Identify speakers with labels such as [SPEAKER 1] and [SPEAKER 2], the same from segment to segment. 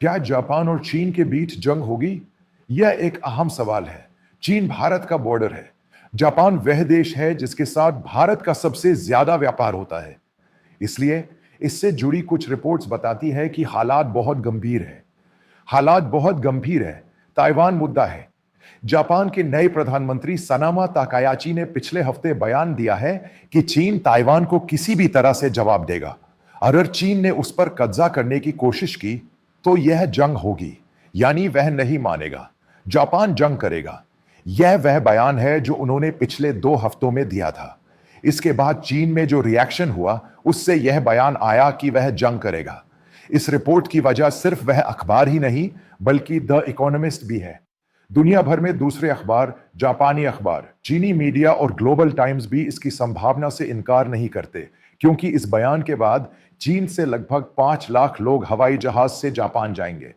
[SPEAKER 1] क्या जापान और चीन के बीच जंग होगी? यह एक अहम सवाल है। चीन भारत का बॉर्डर है। जापान वह देश है जिसके साथ भारत का सबसे ज्यादा व्यापार होता है। इसलिए इससे जुड़ी कुछ रिपोर्ट्स बताती है कि हालात बहुत गंभीर है। हालात बहुत गंभीर है। ताइवान मुद्दा है। जापान के नए प्रधानमंत्री सनामा ताकायाची ने पिछले हफ्ते बयान दिया है कि चीन ताइवान को किसी भी तरह से जवाब देगा। अगर चीन ने उस पर कब्जा करने की कोशिश की तो यह जंग होगी, यानी वह नहीं मानेगा। जापान जंग करेगा। यह वह बयान है जो उन्होंने पिछले 2 हफ्तों में दिया था। इसके बाद चीन में जो रिएक्शन हुआ उससे यह बयान आया कि वह जंग करेगा। इस रिपोर्ट की वजह सिर्फ वह अखबार ही नहीं बल्कि द इकोनॉमिस्ट भी है। दुनिया भर में दूसरे अखबार, जापानी अखबार, चीनी मीडिया और ग्लोबल टाइम्स भी इसकी संभावना से इनकार नहीं करते, क्योंकि इस बयान के बाद चीन से लगभग 5 लाख लोग हवाई जहाज से जापान जाएंगे।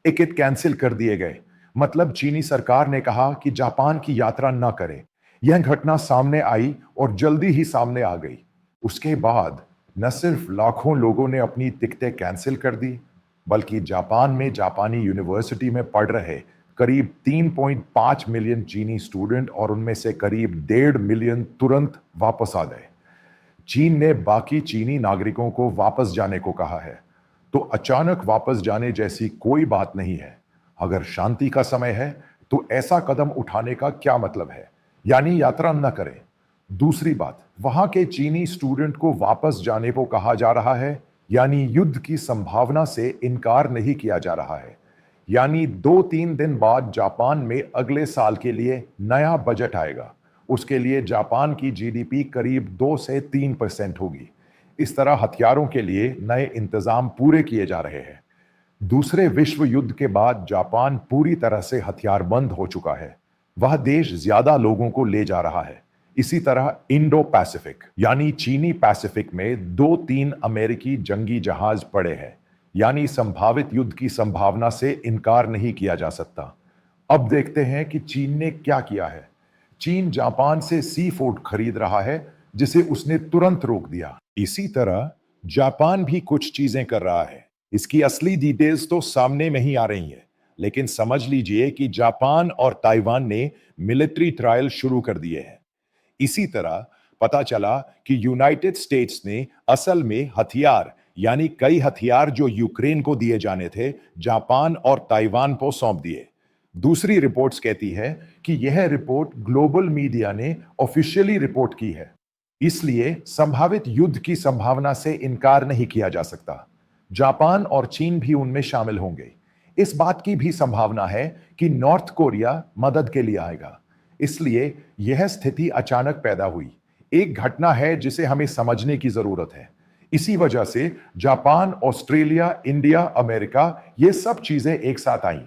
[SPEAKER 1] टिकट कैंसिल कर दिए गए। मतलब चीनी सरकार ने कहा कि जापान की यात्रा न करें। यह घटना सामने आई और जल्दी ही सामने आ गई। उसके बाद न सिर्फ लाखों लोगों ने अपनी टिकटें कैंसिल कर दी, बल्कि जापान में जापानी यूनिवर्सिटी में पढ़ रहे करीब 3.5 मिलियन चीनी स्टूडेंट और उनमें से करीब 1.5 मिलियन तुरंत वापस आ गए। चीन ने बाकी चीनी नागरिकों को वापस जाने को कहा है। तो अचानक वापस जाने जैसी कोई बात नहीं है। अगर शांति का समय है तो ऐसा कदम उठाने का क्या मतलब है? यानी यात्रा न करें। दूसरी बात, वहां के चीनी स्टूडेंट को वापस जाने को कहा जा रहा है, यानी युद्ध की संभावना से इनकार नहीं किया जा रहा है। यानी 2-3 दिन बाद जापान में अगले साल के लिए नया बजट आएगा। उसके लिए जापान की जीडीपी करीब 2 से 3% होगी। इस तरह हथियारों के लिए नए इंतजाम पूरे किए जा रहे हैं। दूसरे विश्व युद्ध के बाद जापान पूरी तरह से हथियारबंद हो चुका है। वह देश ज्यादा लोगों को ले जा रहा है। इसी तरह इंडो पैसिफिक यानी चीनी पैसिफिक में 2-3 अमेरिकी जंगी जहाज पड़े हैं। यानी संभावित युद्ध की संभावना से इनकार नहीं किया जा सकता। अब देखते हैं कि चीन ने क्या किया है। चीन जापान से सी फूड खरीद रहा है, जिसे उसने तुरंत रोक दिया। इसी तरह जापान भी कुछ चीजें कर रहा है। इसकी असली डिटेल्स तो सामने नहीं आ रही है, लेकिन समझ लीजिए कि जापान और ताइवान ने मिलिट्री ट्रायल शुरू कर दिए हैं। इसी तरह पता चला कि यूनाइटेड स्टेट्स ने असल में हथियार, यानी कई हथियार जो यूक्रेन को दिए जाने थे, जापान और ताइवान को सौंप दिए। दूसरी रिपोर्ट्स कहती है कि यह रिपोर्ट ग्लोबल मीडिया ने ऑफिशियली रिपोर्ट की है। इसलिए संभावित युद्ध की संभावना से इनकार नहीं किया जा सकता। जापान और चीन भी उनमें शामिल होंगे। इस बात की भी संभावना है कि नॉर्थ कोरिया मदद के लिए आएगा। इसलिए यह स्थिति अचानक पैदा हुई। एक घटना है जिसे हमें समझने की जरूरत है। इसी वजह से जापान, ऑस्ट्रेलिया, इंडिया, अमेरिका, ये सब चीजें एक साथ आईं।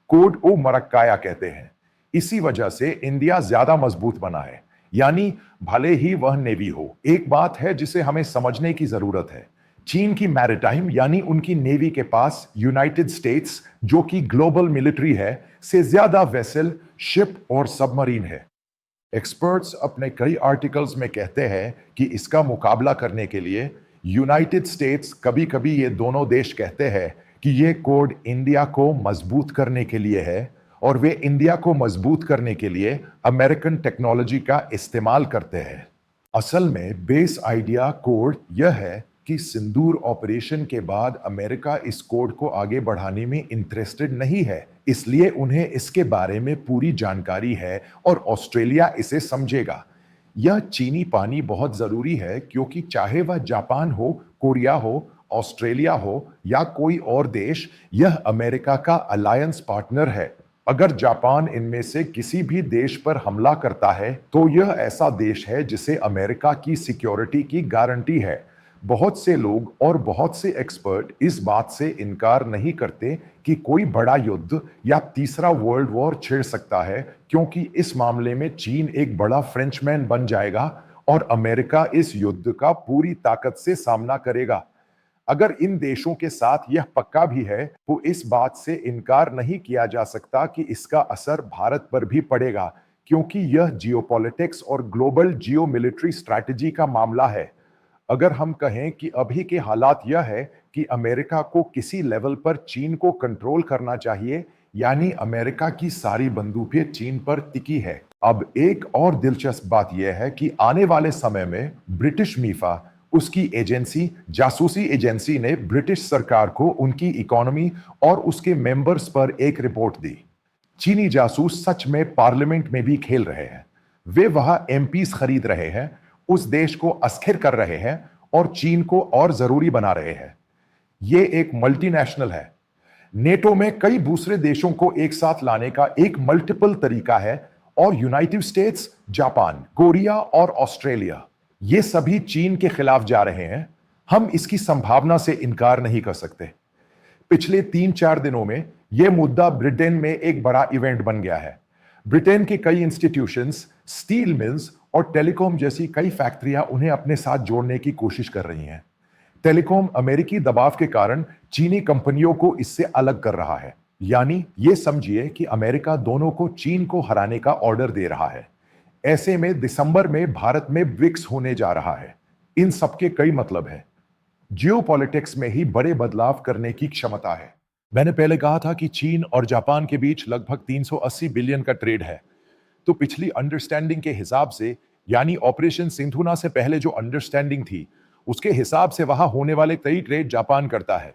[SPEAKER 1] कोड ओ मरक्काया कहते हैं। इसी वजह से इंडिया ज्यादा मजबूत बना है, यानी भले ही वह नेवी हो। एक बात है जिसे हमें समझने की जरूरत है। चीन की मैरिटाइम यानी उनकी नेवी के पास यूनाइटेड स्टेट्स, जो कि ग्लोबल मिलिट्री है, से ज्यादा वेसल, शिप और सबमरीन है। एक्सपर्ट्स अपने कई आर्टिकल्स में कहते हैं कि इसका मुकाबला करने के लिए यूनाइटेड स्टेट्स, कभी कभी ये दोनों देश कहते हैं कि ये कोड इंडिया को मजबूत करने के लिए है और वे इंडिया को मजबूत करने के लिए अमेरिकन टेक्नोलॉजी का इस्तेमाल करते हैं। असल में बेस आइडिया कोड यह है कि सिंदूर ऑपरेशन के बाद अमेरिका इस कोड को आगे बढ़ाने में इंटरेस्टेड नहीं है, इसलिए उन्हें इसके बारे में पूरी जानकारी है और ऑस्ट्रेलिया इसे समझेगा। यह चीनी पानी बहुत जरूरी है, क्योंकि चाहे वह जापान हो, कोरिया हो, ऑस्ट्रेलिया हो या कोई और देश, यह अमेरिका का अलायंस पार्टनर है। अगर जापान इनमें से किसी भी देश पर हमला करता है तो यह ऐसा देश है जिसे अमेरिका की सिक्योरिटी की गारंटी है। बहुत से लोग और बहुत से एक्सपर्ट इस बात से इनकार नहीं करते कि कोई बड़ा युद्ध या तीसरा वर्ल्ड वॉर छिड़ सकता है, क्योंकि इस मामले में चीन एक बड़ा फ्रेंचमैन बन जाएगा और अमेरिका इस युद्ध का पूरी ताकत से सामना करेगा। अगर इन देशों के साथ यह पक्का भी है तो इस बात से इनकार नहीं किया जा सकता कि इसका असर भारत पर भी पड़ेगा, क्योंकि यह जियोपॉलिटिक्स और ग्लोबल जियो मिलिट्री स्ट्रैटेजी का मामला है। अगर हम कहें कि अभी के हालात यह है कि अमेरिका को किसी लेवल पर चीन को कंट्रोल करना चाहिए, यानी अमेरिका की सारी बंदूकें चीन पर टिकी है। अब एक और दिलचस्प बात यह है कि आने वाले समय में ब्रिटिश मीफा, उसकी एजेंसी, जासूसी एजेंसी ने ब्रिटिश सरकार को उनकी इकोनॉमी और उसके मेंबर्स पर एक रिपोर्ट दी। चीनी जासूस सच में पार्लियामेंट में भी खेल रहे हैं। वे वहां एमपीज खरीद रहे हैं, उस देश को अस्थिर कर रहे हैं और चीन को और जरूरी बना रहे हैं। ये एक मल्टीनेशनल है। नेटो में कई दूसरे देशों को एक साथ लाने का एक मल्टीपल तरीका है और यूनाइटेड स्टेट्स, जापान, कोरिया और ऑस्ट्रेलिया ये सभी चीन के खिलाफ जा रहे हैं। हम इसकी संभावना से इनकार नहीं कर सकते। पिछले 3-4 दिनों में यह मुद्दा ब्रिटेन में एक बड़ा इवेंट बन गया है। ब्रिटेन के कई इंस्टीट्यूशंस, स्टील मिल्स और टेलीकॉम जैसी कई फैक्ट्रियां उन्हें अपने साथ जोड़ने की कोशिश कर रही हैं। टेलीकॉम अमेरिकी दबाव के कारण चीनी कंपनियों को इससे अलग कर रहा है। यानी ये समझिए कि अमेरिका दोनों को चीन को हराने का ऑर्डर दे रहा है। ऐसे में दिसंबर में भारत में ब्रिक्स होने जा रहा है। इन सबके कई मतलब है। जियोपॉलिटिक्स में ही बड़े बदलाव करने की क्षमता है। मैंने पहले कहा था कि चीन और जापान के बीच लगभग 380 बिलियन का ट्रेड है। तो पिछली अंडरस्टैंडिंग के हिसाब से, यानी ऑपरेशन सिंधुना से पहले जो अंडरस्टैंडिंग थी, उसके हिसाब से वहां होने वाले कई ट्रेड जापान करता है।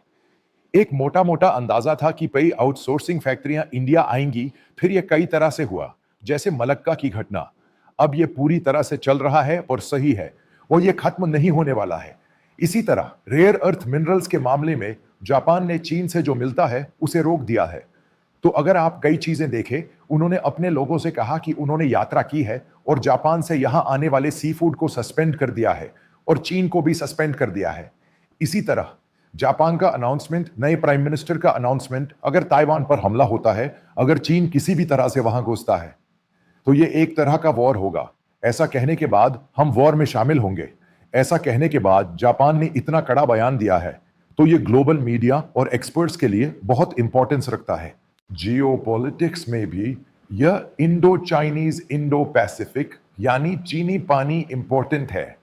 [SPEAKER 1] एक मोटा मोटा अंदाजा था कि कई आउटसोर्सिंग फैक्ट्रियां इंडिया आएंगी, फिर यह कई तरह से हुआ, जैसे मलक्का की घटना। अब यह पूरी तरह से चल रहा है और सही है, और यह खत्म नहीं होने वाला है। इसी तरह रेयर अर्थ मिनरल्स के मामले में जापान ने चीन से जो मिलता है उसे रोक दिया है। तो अगर आप कई चीजें देखें, उन्होंने अपने लोगों से कहा कि उन्होंने यात्रा की है और जापान से यहां आने वाले सी फूड को सस्पेंड कर दिया है और चीन को भी सस्पेंड कर दिया है। इसी तरह जापान का अनाउंसमेंट, नए प्राइम मिनिस्टर का अनाउंसमेंट, अगर ताइवान पर हमला होता है, अगर चीन किसी भी तरह से वहां घुसता है, तो ये एक तरह का वॉर होगा। ऐसा कहने के बाद हम वॉर में शामिल होंगे। ऐसा कहने के बाद जापान ने इतना कड़ा बयान दिया है, तो ये ग्लोबल मीडिया और एक्सपर्ट्स के लिए बहुत इंपॉर्टेंस रखता है। जियोपॉलिटिक्स में भी यह इंडो चाइनीज, इंडो पैसिफिक यानी चीनी पानी इंपॉर्टेंट है।